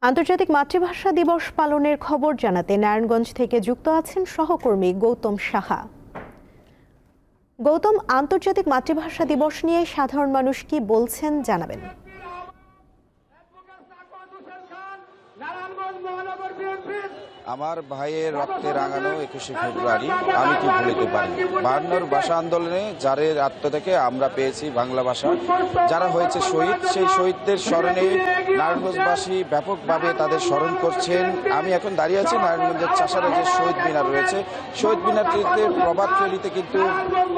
আন্তর্জাতিক মাতৃভাষা দিবস পালনের খবর জানাতে নারায়ণগঞ্জ থেকে যুক্ত আছেন সহকর্মী গৌতম সাহা। গৌতম, আন্তর্জাতিক মাতৃভাষা দিবস নিয়ে সাধারণ মানুষ কি বলছেন জানাবেন। আমার ভাইয়ের রক্তে রাঙানো 21শে ফেব্রুয়ারি আমি কি ভুলিতে পারি। 52 ভাষা আন্দোলনে যাদের আত্মত্যাগে আমরা পেয়েছি বাংলা ভাষা, যারা হয়েছে শহীদ, সেই শহীদদের স্মরণে নারায়ণগঞ্জবাসী ব্যাপকভাবে তাদের স্মরণ করছেন। আমি এখন দাঁড়িয়ে আছি নারায়ণগঞ্জের চাষারা যে শহীদ মিনার রয়েছে, শহীদ মিনারটিতে প্রভাত ফেরিতে কিন্তু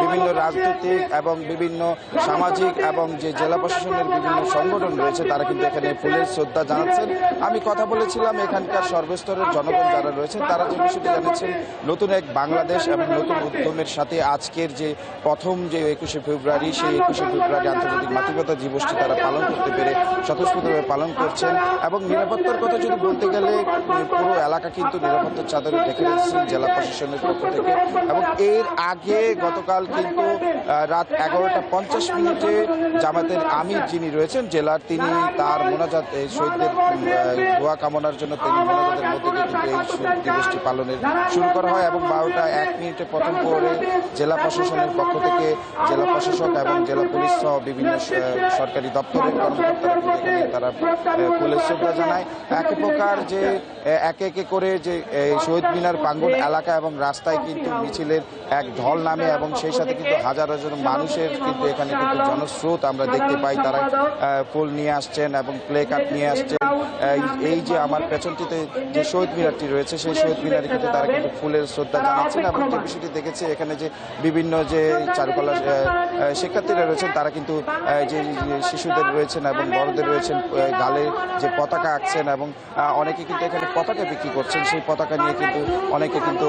বিভিন্ন রাজনৈতিক এবং বিভিন্ন সামাজিক এবং যে জেলা প্রশাসনের বিভিন্ন সংগঠন রয়েছে তারা কিন্তু এখানে ফুলের শ্রদ্ধা জানাচ্ছেন। আমি কথা বলেছিলাম এখানকার সর্বস্তরের জনগণ যারা রয়েছেন তারা যে বিষয়টি জানিয়েছেন, নতুন এক বাংলাদেশ এবং নতুন উদ্যমের সাথে আজকের যে প্রথম যে 21শে ফেব্রুয়ারি, সেই 21শে ফেব্রুয়ারি আন্তর্জাতিক মাতৃভাষা দিবসটি তারা পালন করতে পেরে স্বতঃস্ফূর্তভাবে পালন করছেন। এবং নিরাপত্তার কথা যদি বলতে গেলে পুরো এলাকা কিন্তু নিরাপত্তার চাদরে ঢেকে রেখেছেন জেলা প্রশাসনের পক্ষ থেকে। এবং এর আগে গতকাল কিন্তু রাত 11:50 জামাতের আমির যিনি রয়েছেন জেলার, তিনি তার মোনাজাত শহীদদের দোয়া কামনার জন্য তিনি মোনাজাতের মধ্যে দিয়ে কিন্তু এই দিবসটি পালনের শুরু করা হয়। এবং 12:01 প্রথম পরে জেলা প্রশাসনের পক্ষ থেকে জেলা প্রশাসক এবং জেলা পুলিশ সহ বিভিন্ন সরকারি দপ্তরের কর্মকর্তারা কিন্তু এখানে তারা ফুলের শ্রদ্ধা জানায়। এক প্রকার যে একে একে করে যে শহীদ মিনার প্রাঙ্গণ এলাকা এবং রাস্তায় কিন্তু মিছিলের এক ঢল নামে এবং সেই সাথে কিন্তু হাজার হাজার মানুষের কিন্তু এখানে কিন্তু জনস্রোত আমরা দেখতে পাই। তারা ফুল নিয়ে আসছেন এবং প্লে কার্ড নিয়ে আসছেন। এই যে আমার পেছনটিতে যে শহীদ মিনারটি রয়েছে, সেই শহীদ মিনারে কিন্তু তারা কিন্তু ফুলের শ্রদ্ধা জানাচ্ছেন। এবং যে বিষয়টি দেখেছে এখানে যে বিভিন্ন যে চারুকলা শিক্ষার্থীরা রয়েছেন তারা কিন্তু যে শিশুদের রয়েছেন এবং বড়দের রয়েছেন গালে যে পতাকা আঁকছেন এবং অনেকে কিন্তু এখানে পতাকা বিক্রি করছেন। সেই পতাকা নিয়ে কিন্তু অনেকে কিন্তু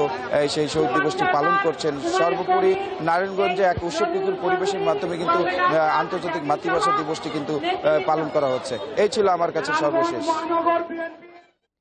সেই শহীদ দিবসটি পালন করছেন। সর্বোপরি নারায়ণগঞ্জে এক উৎসবমুখর পরিবেশের মাধ্যমে কিন্তু আন্তর্জাতিক মাতৃভাষা দিবসটি কিন্তু পালন করা হচ্ছে। এই ছিল আমার কাছে সর্বশেষ।